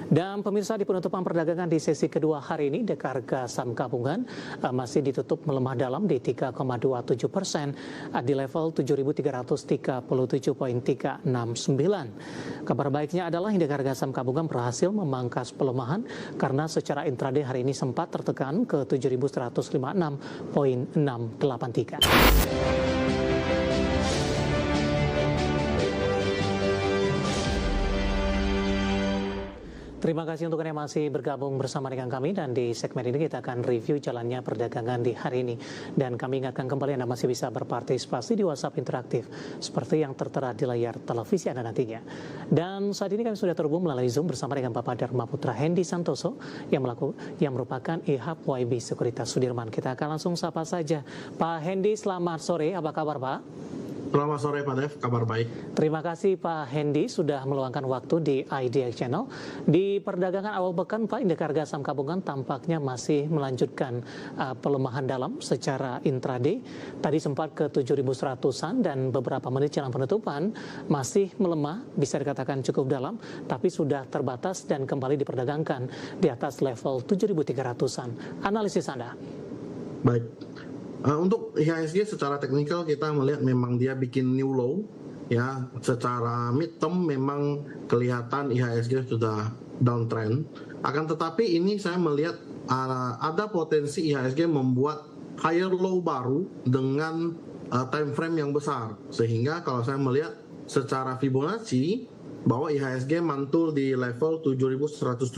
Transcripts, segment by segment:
Dan pemirsa, di penutupan perdagangan di sesi kedua hari ini, indeks harga saham gabungan masih ditutup melemah dalam di 3,27% di level 7.337,369. Kabar baiknya adalah indeks harga saham gabungan berhasil memangkas pelemahan karena secara intraday hari ini sempat tertekan ke 7.156,683. Terima kasih untuk Anda yang masih bergabung bersama dengan kami, dan di segmen ini kita akan review jalannya perdagangan di hari ini. Dan kami ingatkan kembali Anda masih bisa berpartisipasi di WhatsApp interaktif seperti yang tertera di layar televisi Anda nantinya. Dan saat ini kami sudah terhubung melalui Zoom bersama dengan Bapak Dharma Putra Hendy Santoso yang merupakan IHAB YB Sekuritas Sudirman. Kita akan langsung sapa saja. Pak Hendy, selamat sore. Apa kabar, Pak? Selamat sore Pak Dev, kabar baik. Terima kasih Pak Hendy sudah meluangkan waktu di IDX Channel. Di perdagangan awal pekan, Pak, indeks harga saham gabungan tampaknya masih melanjutkan pelemahan dalam secara intraday. Tadi sempat ke 7.100-an dan beberapa menit jelang penutupan masih melemah, bisa dikatakan cukup dalam, tapi sudah terbatas dan kembali diperdagangkan di atas level 7.300-an. Analisis Anda? Baik. Untuk IHSG secara teknikal kita melihat memang dia bikin new low, ya. Secara mid term memang kelihatan IHSG sudah downtrend. Akan tetapi ini saya melihat ada potensi IHSG membuat higher low baru dengan time frame yang besar. Sehingga kalau saya melihat secara Fibonacci bahwa IHSG mantul di level 7.177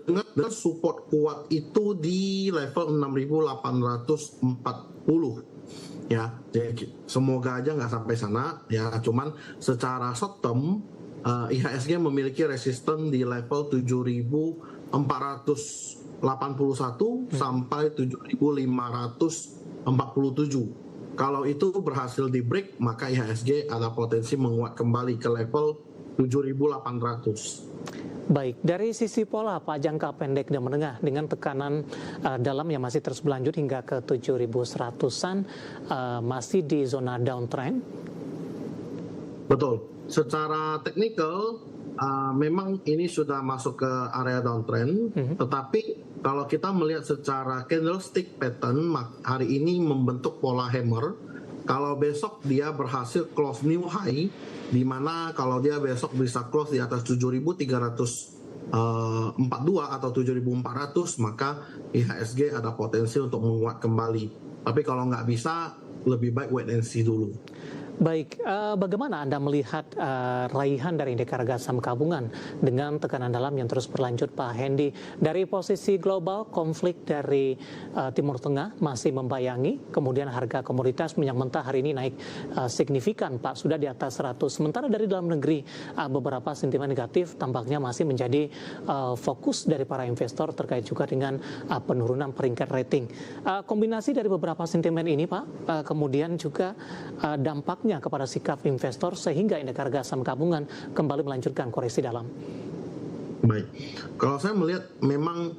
dengan support kuat itu di level 6.840, ya. Jadi semoga aja nggak sampai sana, ya. Cuman secara short term IHSG memiliki resisten di level 7.481 sampai 7.547. Kalau itu berhasil di break, maka IHSG ada potensi menguat kembali ke level 7.800. Baik, dari sisi pola Pak, jangka pendek dan menengah dengan tekanan dalam yang masih terus berlanjut hingga ke 7.100-an, masih di zona downtrend? Betul. Secara teknikal memang ini sudah masuk ke area downtrend, tetapi kalau kita melihat secara candlestick pattern, hari ini membentuk pola hammer. Kalau besok dia berhasil close new high, di mana kalau dia besok bisa close di atas 7.342 atau 7.400, maka IHSG ada potensi untuk menguat kembali. Tapi kalau nggak bisa, lebih baik wait and see dulu. Baik, bagaimana Anda melihat raihan dari indeks harga saham gabungan dengan tekanan dalam yang terus berlanjut, Pak Hendy? Dari posisi global, konflik dari Timur Tengah masih membayangi, kemudian harga komoditas minyak mentah hari ini naik signifikan, Pak, sudah di atas 100. Sementara dari dalam negeri, beberapa sentimen negatif tampaknya masih menjadi fokus dari para investor terkait juga dengan penurunan peringkat rating. Kombinasi dari beberapa sentimen ini, Pak, kemudian juga dampak kepada sikap investor sehingga indeks harga saham gabungan kembali melanjutkan koreksi dalam. Baik, kalau saya melihat memang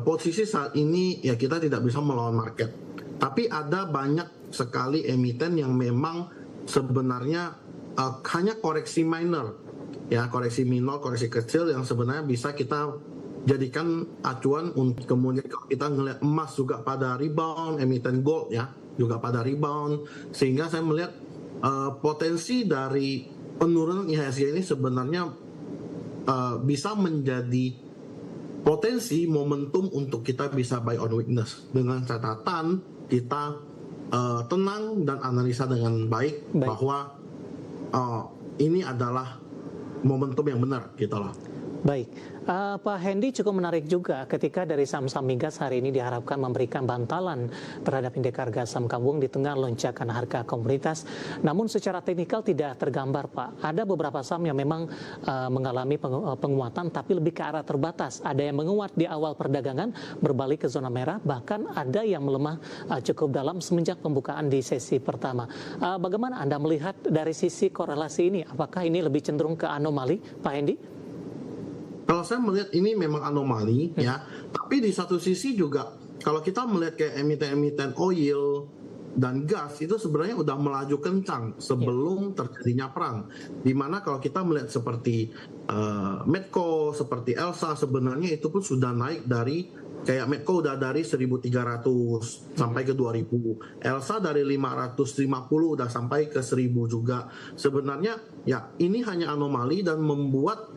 posisi saat ini ya kita tidak bisa melawan market, tapi ada banyak sekali emiten yang memang sebenarnya hanya koreksi minor, ya, koreksi minor, koreksi kecil yang sebenarnya bisa kita jadikan acuan untuk kemudian kalau kita ngelihat emas juga pada rebound, emiten gold ya juga pada rebound, sehingga saya melihat potensi dari penurunan IHSG ini sebenarnya bisa menjadi potensi momentum untuk kita bisa buy on weakness, dengan catatan kita tenang dan analisa dengan baik. Bahwa ini adalah momentum yang benar gitu loh. Baik, Pak Hendy, cukup menarik juga ketika dari saham-saham migas hari ini diharapkan memberikan bantalan terhadap indeks harga saham gabungan di tengah lonjakan harga komoditas. Namun secara teknikal tidak tergambar, Pak. Ada beberapa saham yang memang mengalami penguatan tapi lebih ke arah terbatas. Ada yang menguat di awal perdagangan berbalik ke zona merah, bahkan ada yang melemah cukup dalam semenjak pembukaan di sesi pertama. Bagaimana Anda melihat dari sisi korelasi ini? Apakah ini lebih cenderung ke anomali, Pak Hendy? Kalau saya melihat ini memang anomali, ya. Tapi di satu sisi juga, kalau kita melihat kayak emiten-emiten oil dan gas itu sebenarnya udah melaju kencang sebelum terjadinya perang. Dimana kalau kita melihat seperti Medco, seperti Elsa, sebenarnya itu pun sudah naik dari kayak Medco udah dari 1.300 sampai ke 2.000. Elsa dari 550 udah sampai ke 1.000 juga. Sebenarnya ya ini hanya anomali dan membuat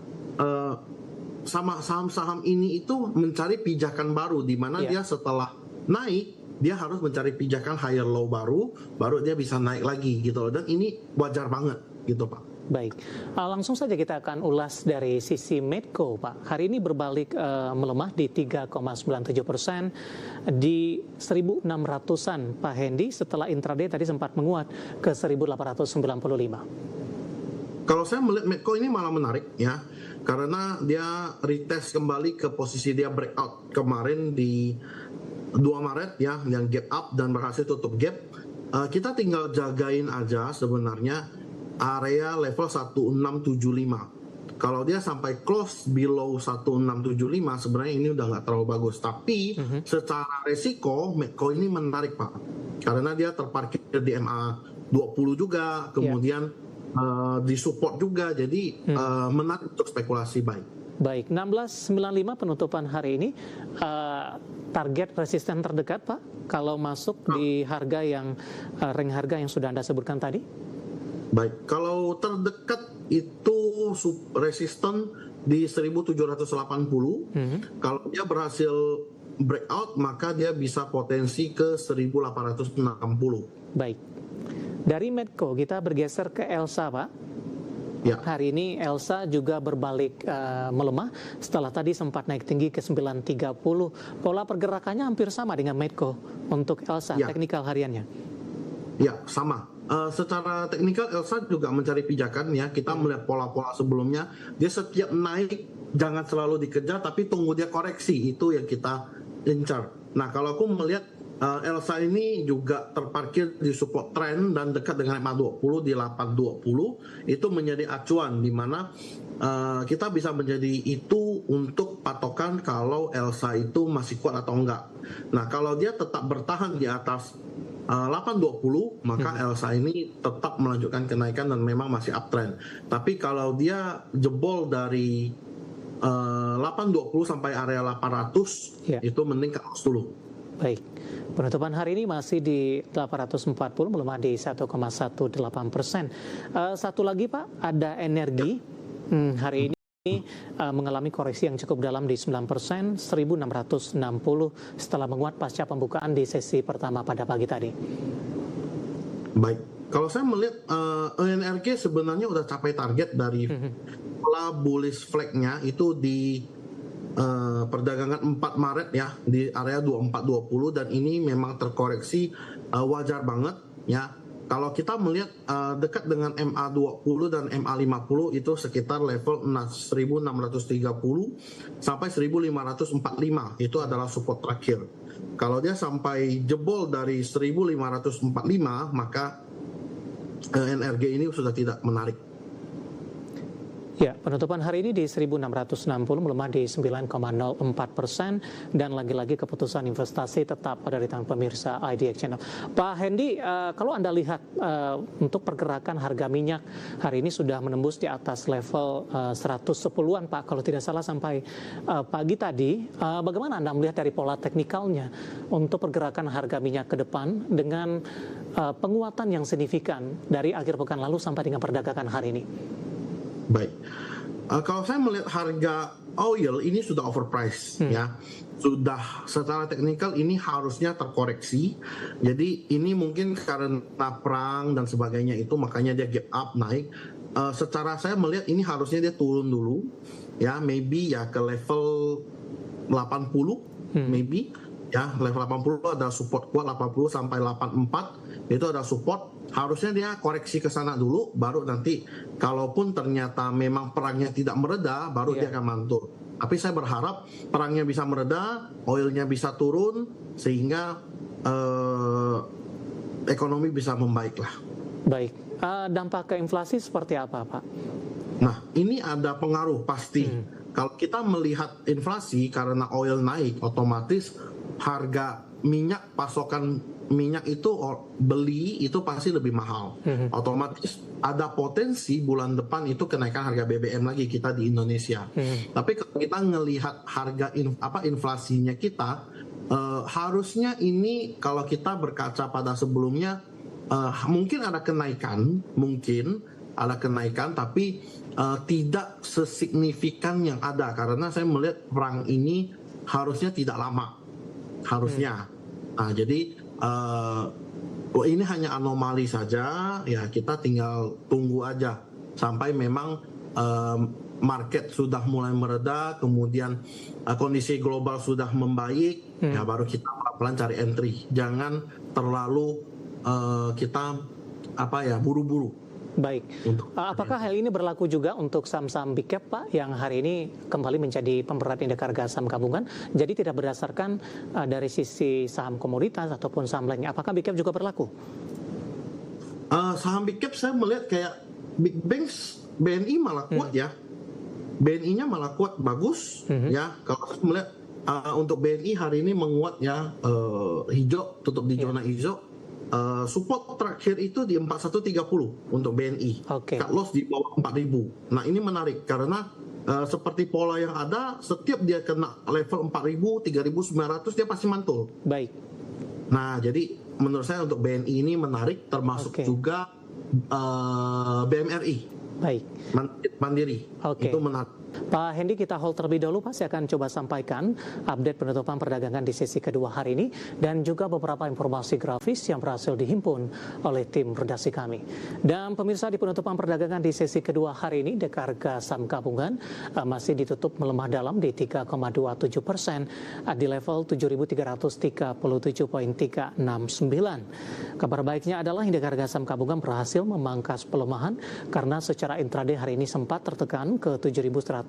sama saham-saham ini itu mencari pijakan baru di mana dia setelah naik dia harus mencari pijakan higher low baru dia bisa naik lagi gitu loh, dan ini wajar banget gitu Pak. Baik, langsung saja kita akan ulas dari sisi Medco, Pak. Hari ini berbalik melemah di 3,97% di 1.600-an, Pak Hendy, setelah intraday tadi sempat menguat ke 1.895. Kalau saya melihat Medco ini malah menarik ya, karena dia retest kembali ke posisi dia breakout kemarin di 2 Maret ya, yang gap up dan berhasil tutup gap. Kita tinggal jagain aja sebenarnya area level 1675. Kalau dia sampai close below 1675 sebenarnya ini udah nggak terlalu bagus. Tapi secara resiko Medco ini menarik Pak, karena dia terparkir di MA 20 juga, kemudian di support juga, jadi menarik untuk spekulasi baik. Baik, 1695 penutupan hari ini, target resisten terdekat Pak kalau masuk di harga yang range harga yang sudah Anda sebutkan tadi? Baik, kalau terdekat itu resisten di 1780. Kalau dia berhasil breakout maka dia bisa potensi ke 1860. Baik. Dari Medco kita bergeser ke Elsa, Pak. Ya. Hari ini Elsa juga berbalik melemah setelah tadi sempat naik tinggi ke 930. Pola pergerakannya hampir sama dengan Medco untuk Elsa, teknikal hariannya. Ya, sama. Secara teknikal Elsa juga mencari pijakan ya. Kita melihat pola-pola sebelumnya, dia setiap naik jangan selalu dikejar tapi tunggu dia koreksi, itu yang kita incar. Nah, kalau aku melihat Elsa ini juga terparkir di support trend dan dekat dengan MA 20 di 820, itu menjadi acuan di mana kita bisa menjadi itu untuk patokan kalau Elsa itu masih kuat atau enggak. Nah, kalau dia tetap bertahan di atas 820 maka Elsa ini tetap melanjutkan kenaikan dan memang masih uptrend. Tapi kalau dia jebol dari 820 sampai area 800 itu mending cut dulu. Baik. Penutupan hari ini masih di 840, melemah di 1,18%. Satu lagi Pak, ada energi hari ini mengalami koreksi yang cukup dalam di 9%, 1.660 setelah menguat pasca pembukaan di sesi pertama pada pagi tadi. Baik, kalau saya melihat ENRG sebenarnya udah capai target dari pola bullish flag-nya itu di perdagangan 4 Maret ya, di area 2420, dan ini memang terkoreksi wajar banget ya. Kalau kita melihat dekat dengan MA 20 dan MA 50 itu sekitar level 1630 sampai 1545, itu adalah support terakhir. Kalau dia sampai jebol dari 1545 maka NRG ini sudah tidak menarik. Ya, penutupan hari ini di 1.660 melemah di 9,04%, dan lagi-lagi keputusan investasi tetap ada di tangan pemirsa IDX Channel. Pak Hendy, kalau Anda lihat untuk pergerakan harga minyak hari ini sudah menembus di atas level 110-an Pak, kalau tidak salah sampai pagi tadi. Bagaimana Anda melihat dari pola teknikalnya untuk pergerakan harga minyak ke depan dengan penguatan yang signifikan dari akhir pekan lalu sampai dengan perdagangan hari ini? Baik, kalau saya melihat harga oil ini sudah overpriced ya, sudah secara teknikal ini harusnya terkoreksi. Jadi ini mungkin karena perang dan sebagainya itu makanya dia gap up naik. Secara saya melihat ini harusnya dia turun dulu ya, maybe ya ke level 80 maybe ya, level 80 ada support kuat 80 sampai 84 itu ada support. Harusnya dia koreksi ke sana dulu, baru nanti kalaupun ternyata memang perangnya tidak mereda, baru dia akan mantul. Tapi saya berharap perangnya bisa mereda, oilnya bisa turun, sehingga ekonomi bisa membaik lah. Baik, dampak ke inflasi seperti apa Pak? Nah, ini ada pengaruh pasti. Kalau kita melihat inflasi karena oil naik, otomatis harga minyak pasokan minyak itu beli itu pasti lebih mahal. Otomatis ada potensi bulan depan itu kenaikan harga BBM lagi kita di Indonesia. Tapi kalau kita ngelihat harga inflasinya kita, harusnya ini kalau kita berkaca pada sebelumnya mungkin ada kenaikan, tapi tidak sesignifikan yang ada, karena saya melihat perang ini harusnya tidak lama, harusnya. Nah, jadi ini hanya anomali saja, ya kita tinggal tunggu aja sampai memang market sudah mulai mereda, kemudian kondisi global sudah membaik, ya baru kita pelan-pelan cari entry. Jangan terlalu kita buru-buru. Baik, apakah hal ini berlaku juga untuk saham-saham big cap, Pak, yang hari ini kembali menjadi pemberat indeks harga saham gabungan? Jadi tidak berdasarkan dari sisi saham komoditas ataupun saham lainnya. Apakah big cap juga berlaku? Saham big cap saya melihat kayak big banks, BNI malah kuat ya. BNI-nya malah kuat, bagus ya. Kalau saya melihat untuk BNI hari ini menguat ya, hijau, tutup di zona hijau. Support terakhir itu di 4130 untuk BNI. Cut loss di bawah 4000. Nah, ini menarik karena seperti pola yang ada, setiap dia kena level 4000, 3900 dia pasti mantul. Baik. Nah, jadi menurut saya untuk BNI ini menarik, termasuk juga BMRI. Baik. Mandiri. Itu menarik. Pak Hendy, kita hold terlebih dahulu, Pak. Saya akan coba sampaikan update penutupan perdagangan di sesi kedua hari ini dan juga beberapa informasi grafis yang berhasil dihimpun oleh tim redaksi kami. Dan pemirsa, di penutupan perdagangan di sesi kedua hari ini, indeks harga saham gabungan masih ditutup melemah dalam di 3,27% di level 7.337,369. Kabar baiknya adalah indeks harga saham gabungan berhasil memangkas pelemahan karena secara intraday hari ini sempat tertekan ke 7.156,683.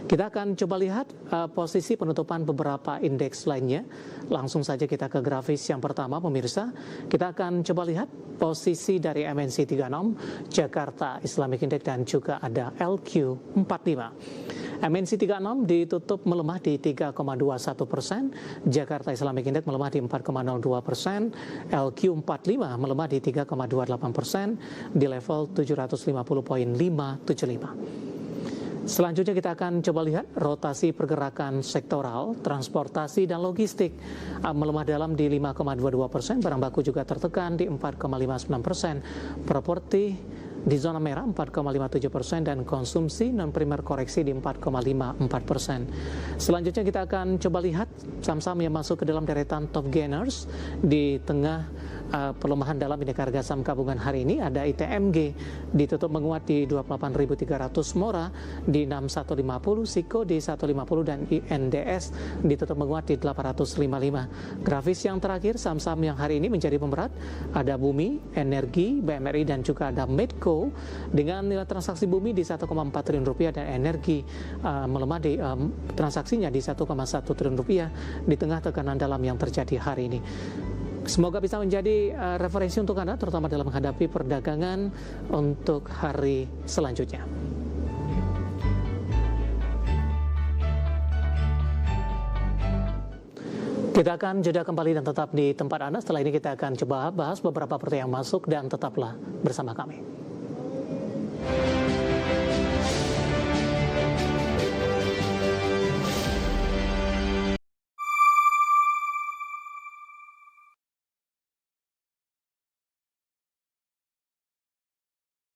Kita akan coba lihat posisi penutupan beberapa indeks lainnya. Langsung saja kita ke grafis yang pertama, pemirsa. Kita akan coba lihat posisi dari MNC 36, Jakarta Islamic Index, dan juga ada LQ45. MNC 36 ditutup melemah di 3,21%, Jakarta Islamic Index melemah di 4,02%, LQ45 melemah di 3,28% di level 750,575. Selanjutnya kita akan coba lihat rotasi pergerakan sektoral, transportasi dan logistik melemah dalam di 5,22%, barang baku juga tertekan di 4,59%, properti di zona merah 4,57% dan konsumsi non-primer koreksi di 4,54%. Selanjutnya kita akan coba lihat saham-saham yang masuk ke dalam deretan top gainers di tengah pelemahan dalam indeks harga saham gabungan hari ini. Ada ITMG ditutup menguat di 28.300, Mora di 6150, Siko di 150 dan INDS ditutup menguat di 855. Grafis yang terakhir, saham-saham yang hari ini menjadi pemberat ada Bumi, Energi, BMRI dan juga ada Medco dengan nilai transaksi Bumi di 1,4 triliun rupiah dan Energi melemah di transaksinya di 1,1 triliun rupiah di tengah tekanan dalam yang terjadi hari ini. Semoga bisa menjadi referensi untuk Anda, terutama dalam menghadapi perdagangan untuk hari selanjutnya. Kita akan jeda kembali dan tetap di tempat Anda. Setelah ini kita akan coba bahas beberapa pertanyaan yang masuk dan tetaplah bersama kami.